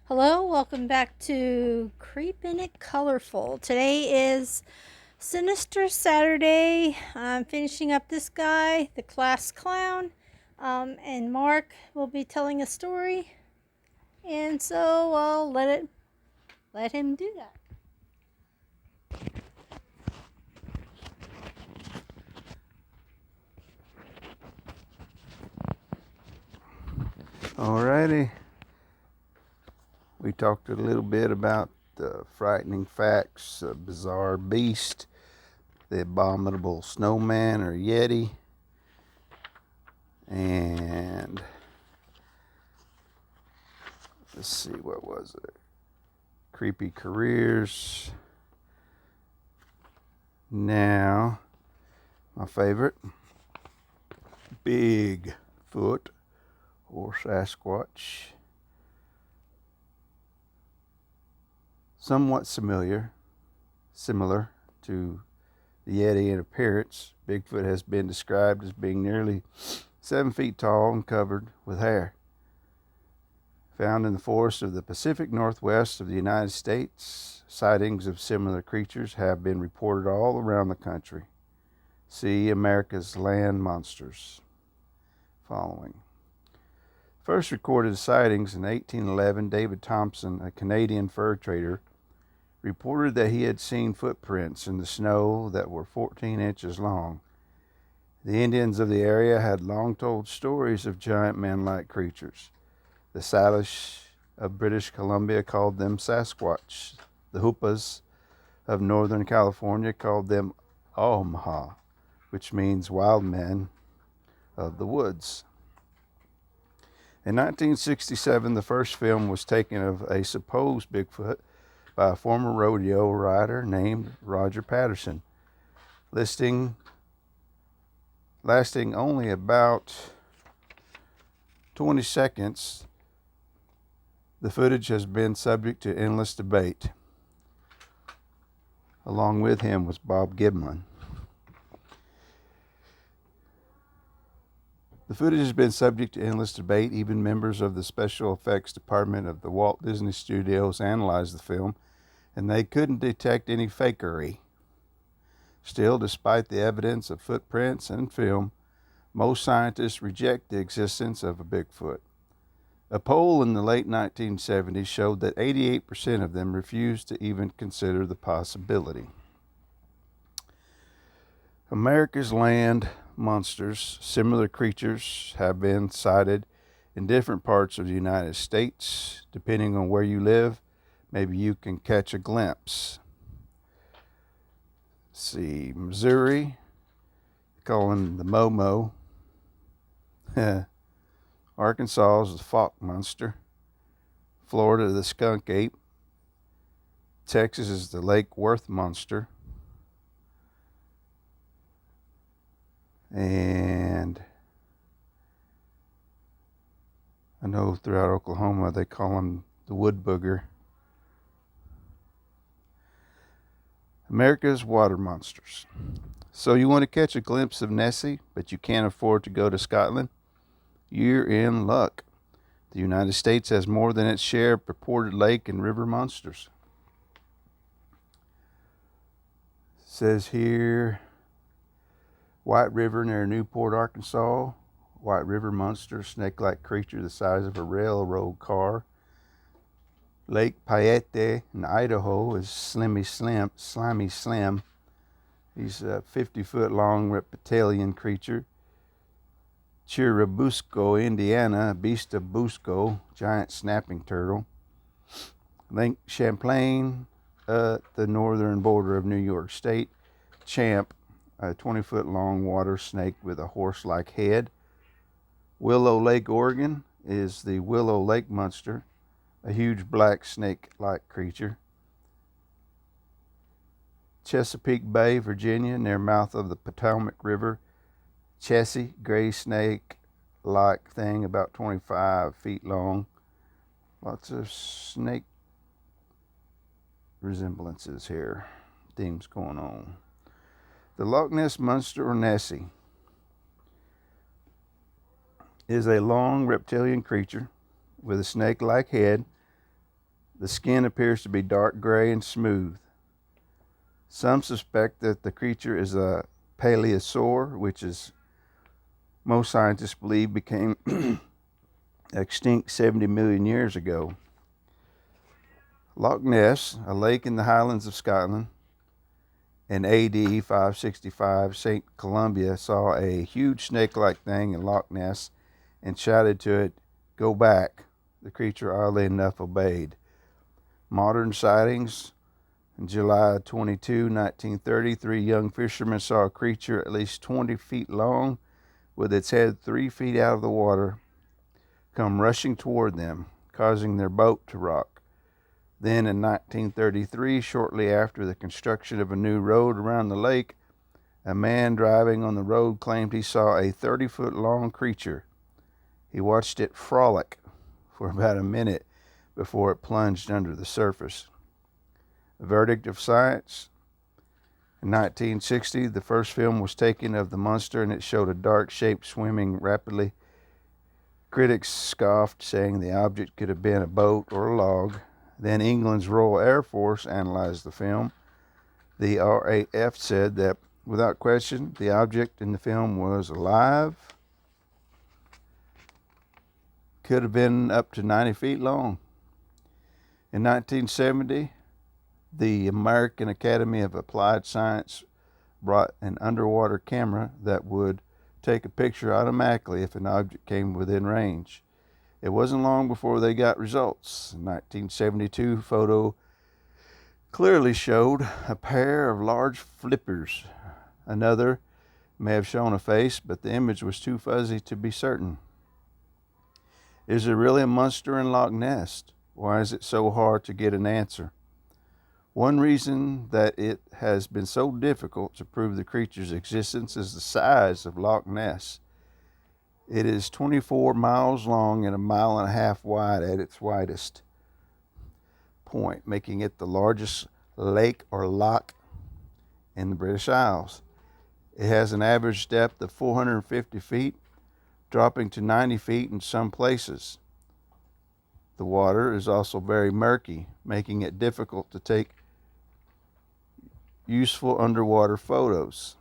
Hello, welcome back to Creepin' It Colorful. Today is Sinister Saturday. I'm finishing up this guy, the class clown, and Mark will be telling a story, and so I'll let him do that. Alrighty, we talked a little bit about the frightening facts, a bizarre beast, the abominable snowman or yeti, and let's see, what was it? Creepy careers. Now, my favorite, Bigfoot or Sasquatch. Somewhat similar to the Yeti in appearance. Bigfoot has been described as being nearly 7 feet tall and covered with hair. Found in the forests of the Pacific Northwest of the United States, sightings of similar creatures have been reported all around the country. See America's Land Monsters following. First recorded sightings in 1811, David Thompson, a Canadian fur trader, reported that he had seen footprints in the snow that were 14 inches long. The Indians of the area had long told stories of giant man-like creatures. The Salish of British Columbia called them Sasquatch. The Hupas of Northern California called them Omaha, which means wild men of the woods. In 1967, the first film was taken of a supposed Bigfoot by a former rodeo rider named Roger Patterson, lasting only about 20 seconds. The footage has been subject to endless debate. Along with him was Bob Gimlin. The footage has been subject to endless debate. Even members of the special effects department of the Walt Disney Studios analyzed the film, and they couldn't detect any fakery. Still, despite the evidence of footprints and film, most scientists reject the existence of a Bigfoot. A poll in the late 1970s showed that 88% of them refused to even consider the possibility. America's land monsters, similar creatures have been sighted in different parts of the United States. Depending on where you live, maybe you can catch a glimpse. Let's see, Missouri, call him the Momo. Arkansas is the Fawk Monster. Florida, the Skunk Ape. Texas is the Lake Worth Monster. And I know throughout Oklahoma they call him the Wood Booger. America's water monsters. So you want to catch a glimpse of Nessie, but you can't afford to go to Scotland? You're in luck. The United States has more than its share of purported lake and river monsters. It says here, White River near Newport, Arkansas. White River monster, snake-like creature the size of a railroad car. Lake Piete in Idaho is Slimy Slim. He's a 50-foot long reptilian creature. Chirubusco, Indiana, beast of Busco, giant snapping turtle. Lake Champlain at the northern border of New York State. Champ, a 20-foot long water snake with a horse-like head. Willow Lake, Oregon is the Willow Lake monster, a huge black snake-like creature. Chesapeake Bay, Virginia, near mouth of the Potomac River. Chessie, gray snake-like thing, about 25 feet long. Lots of snake resemblances here. Themes going on. The Loch Ness Monster, or Nessie, is a long reptilian creature with a snake-like head, 1 foot long, water-snake with a horse-like head. Willow Lake, Oregon is the Willow Lake monster, a huge black snake-like creature. Chesapeake Bay, Virginia, near mouth of the Potomac River. Chessie, gray snake-like thing, about 25 feet long. Lots of snake resemblances here. Themes going on. The Loch Ness Monster, or Nessie, is a long reptilian creature with a snake-like head, The skin appears to be dark gray and smooth. Some suspect that the creature is a paleosaur, which is most scientists believe became extinct 70 million years ago. Loch Ness, a lake in the Highlands of Scotland, in AD 565, St. Columba saw a huge snake-like thing in Loch Ness and shouted to it, "Go back." The creature, oddly enough, obeyed. Modern sightings: in July 22, 1930, three young fishermen saw a creature at least 20 feet long with its head 3 feet out of the water come rushing toward them, causing their boat to rock. Then in 1933, shortly after the construction of a new road around the lake, a man driving on the road claimed he saw a 30-foot-long creature. He watched it frolic for about a minute before it plunged under the surface. A verdict of science. In 1960, the first film was taken of the monster, and it showed a dark shape swimming rapidly. Critics scoffed, saying the object could have been a boat or a log. Then England's Royal Air Force analyzed the film. The RAF said that, without question, the object in the film was alive, could have been up to 90 feet long. In 1970, the American Academy of Applied Science brought an underwater camera that would take a picture automatically if an object came within range. It wasn't long before they got results. In 1972, photo clearly showed a pair of large flippers. Another may have shown a face, but the image was too fuzzy to be certain. Is there really a monster in Loch Ness? Why is it so hard to get an answer? One reason that it has been so difficult to prove the creature's existence is the size of Loch Ness. It is 24 miles long and 1.5 miles wide at its widest point, making it the largest lake or loch in the British Isles. It has an average depth of 450 feet, dropping to 90 feet in some places. The water is also very murky, making it difficult to take useful underwater photos.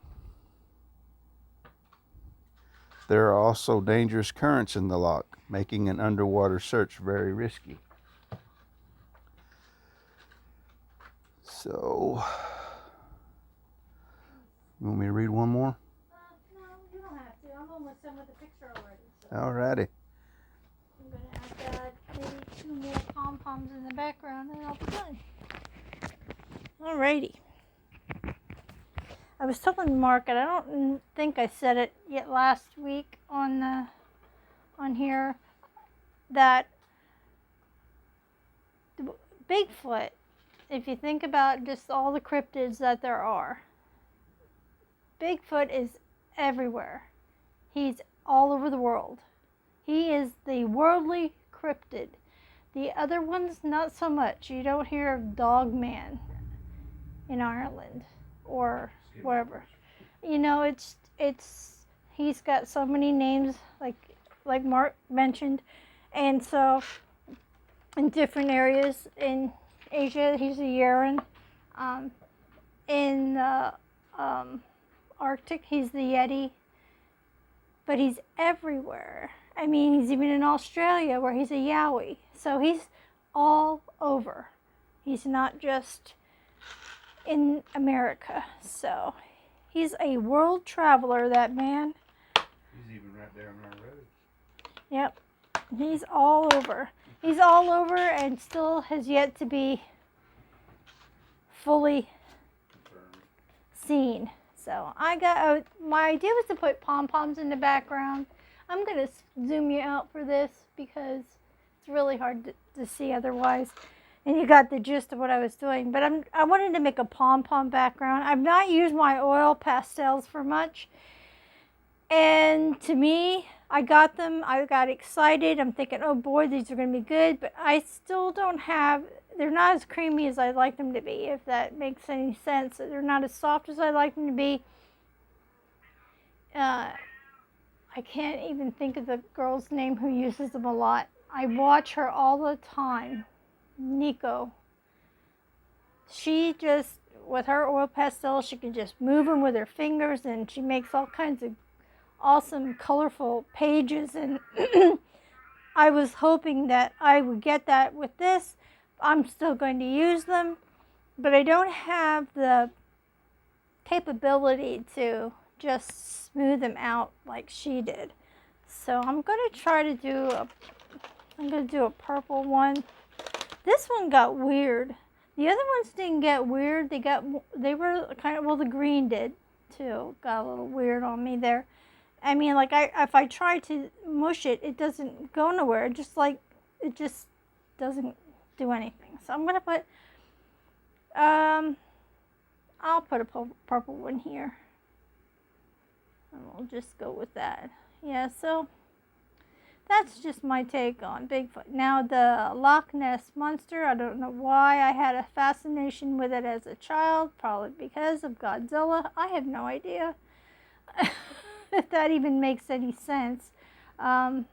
There are also dangerous currents in the loch, making an underwater search very risky. So, you want me to read one more? No, you don't have to. I'm almost done with the picture already. So Alrighty. I'm going to have to add maybe 2 more pom-poms in the background and I'll be done. Alrighty. I was telling Mark, and I don't think I said it yet last week on here, that Bigfoot, if you think about just all the cryptids that there are, Bigfoot is everywhere. He's all over the world. He is the worldly cryptid. The other ones, not so much. You don't hear of Dogman in Ireland or wherever. You know, it's he's got so many names, like Mark mentioned, and so in different areas in Asia, he's a Yeren. In Arctic, he's the Yeti. But he's everywhere. I mean, he's even in Australia where he's a Yowie. So he's all over. He's not just in America. So he's a world traveler, that man. He's even right there on our road. Yep. He's all over. He's all over and still has yet to be fully seen. So my idea was to put pom-poms in the background. I'm going to zoom you out for this because it's really hard to see otherwise. And you got the gist of what I was doing. But I wanted to make a pom-pom background. I've not used my oil pastels for much. And to me, I got them. I got excited. I'm thinking, oh boy, these are going to be good. But I still don't have, they're not as creamy as I'd like them to be, if that makes any sense. They're not as soft as I'd like them to be. I can't even think of the girl's name who uses them a lot. I watch her all the time. Nico. She just, with her oil pastels, she can just move them with her fingers, and she makes all kinds of awesome, colorful pages. And I was hoping that I would get that with this. I'm still going to use them, but I don't have the capability to just smooth them out like she did. So I'm going to try to do a purple one. This one got weird. The other ones didn't get weird. They were kind of, well, the green did too. Got a little weird on me there. I mean, like, if I try to mush it, it doesn't go nowhere. It just doesn't do anything. So I'm gonna put, I'll put a purple one here, and we'll just go with that. Yeah. So that's just my take on Bigfoot. Now, the Loch Ness Monster, I don't know why I had a fascination with it as a child. Probably because of Godzilla. I have no idea if that even makes any sense. And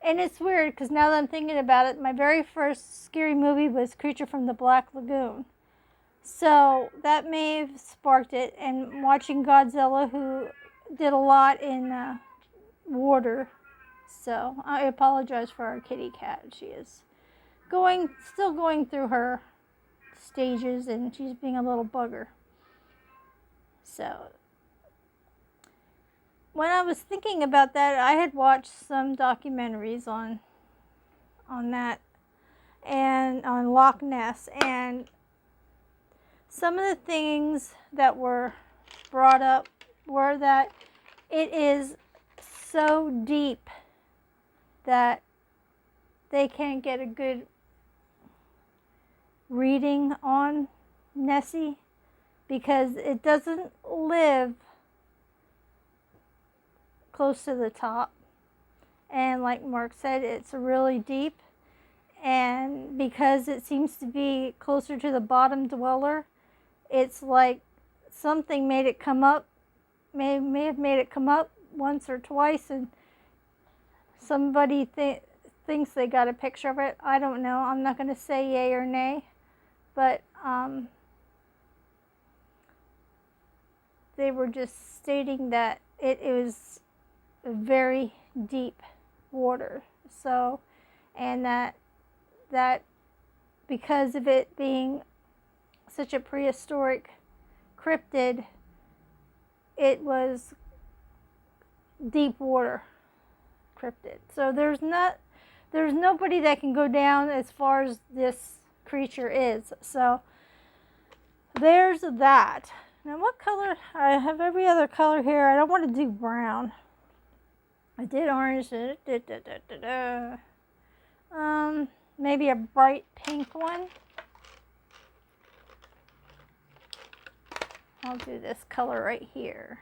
it's weird because now that I'm thinking about it, my very first scary movie was Creature from the Black Lagoon. So that may have sparked it. And watching Godzilla, who did a lot in water. So I apologize for our kitty cat. She is still going through her stages, and she's being a little bugger. So when I was thinking about that, I had watched some documentaries on that and on Loch Ness, and some of the things that were brought up were that it is so deep that they can't get a good reading on Nessie because it doesn't live close to the top. And like Mark said, it's really deep. And because it seems to be closer to the bottom dweller, it's like something made it come up, may have made it come up once or twice, and somebody thinks they got a picture of it. I don't know. I'm not going to say yay or nay, but they were just stating that it was very deep water. So, and that because of it being such a prehistoric cryptid, it was deep water cryptid. So there's nobody that can go down as far as this creature is. So there's that. Now, what color? I have every other color here. I don't want to do brown. I did orange. Maybe a bright pink one. I'll do this color right here.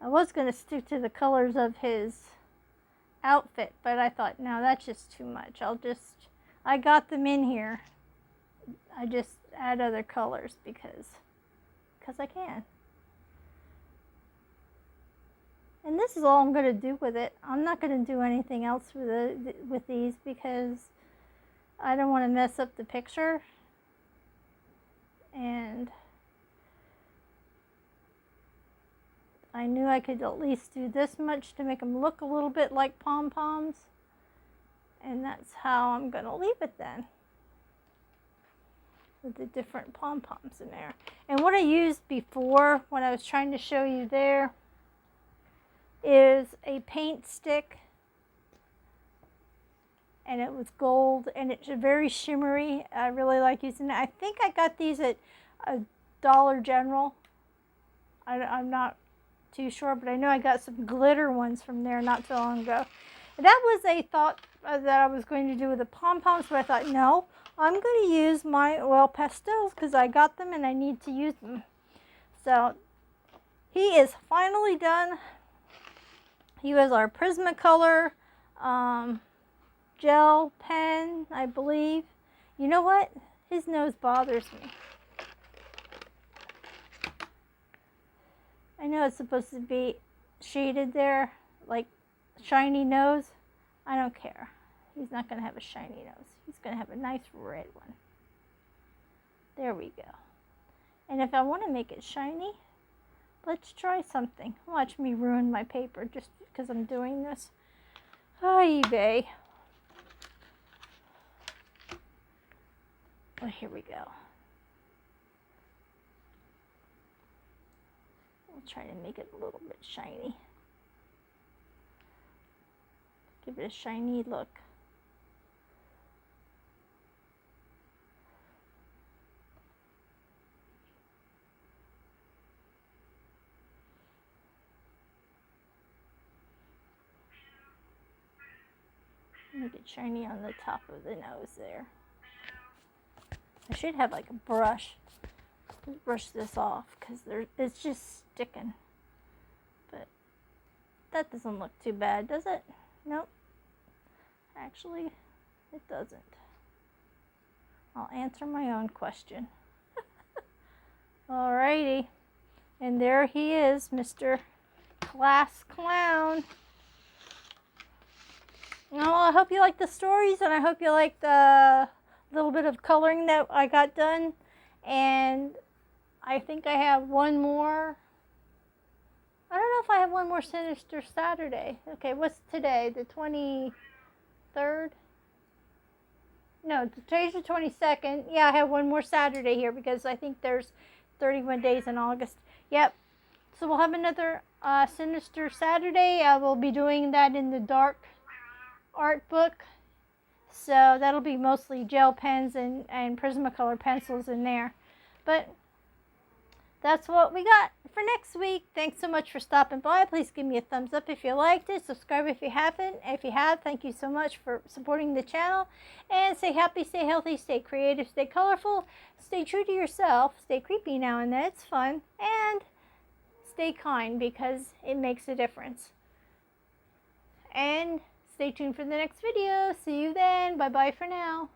I was going to stick to the colors of his outfit, but I thought, no, that's just too much. I got them in here. I just add other colors because I can. And this is all I'm going to do with it. I'm not going to do anything else with these because I don't want to mess up the picture. And I knew I could at least do this much to make them look a little bit like pom-poms. And that's how I'm going to leave it then, with the different pom-poms in there. And what I used before when I was trying to show you there is a paint stick. And it was gold, and it's very shimmery. I really like using it. I think I got these at a Dollar General. I'm not too sure, but I know I got some glitter ones from there not too long ago. And that was a thought that I was going to do with the pom-poms, but I thought, no, I'm going to use my oil pastels because I got them and I need to use them. So he is finally done. He was our Prismacolor gel pen, I believe. You know what? His nose bothers me. I know it's supposed to be shaded there, like shiny nose. I don't care. He's not going to have a shiny nose. He's going to have a nice red one. There we go. And if I want to make it shiny, let's try something. Watch me ruin my paper just because I'm doing this. Oh, eBay. Well, here we go. We'll try to make it a little bit shiny. Give it a shiny look. Make it shiny on the top of the nose there. I should have like a brush. Let's brush this off because it's just sticking. But that doesn't look too bad, does it? Nope. Actually, it doesn't. I'll answer my own question. Alrighty. And there he is, Mr. Class Clown. Well, I hope you like the stories, and I hope you like the little bit of coloring that I got done. And I think I have one more. I don't know if I have one more Sinister Saturday. Okay, what's today? The 23rd? No, today's the 22nd. Yeah, I have one more Saturday here because I think there's 31 days in August. Yep. So we'll have another Sinister Saturday. I will be doing that in the dark art book. So that'll be mostly gel pens and Prismacolor pencils in there. But that's what we got for next week. Thanks so much for stopping by. Please give me a thumbs up if you liked it. Subscribe if you haven't. If you have, thank you so much for supporting the channel. And stay happy, stay healthy, stay creative, stay colorful, stay true to yourself, stay creepy now and then. It's fun. And stay kind because it makes a difference. And stay tuned for the next video. See you then. Bye-bye for now.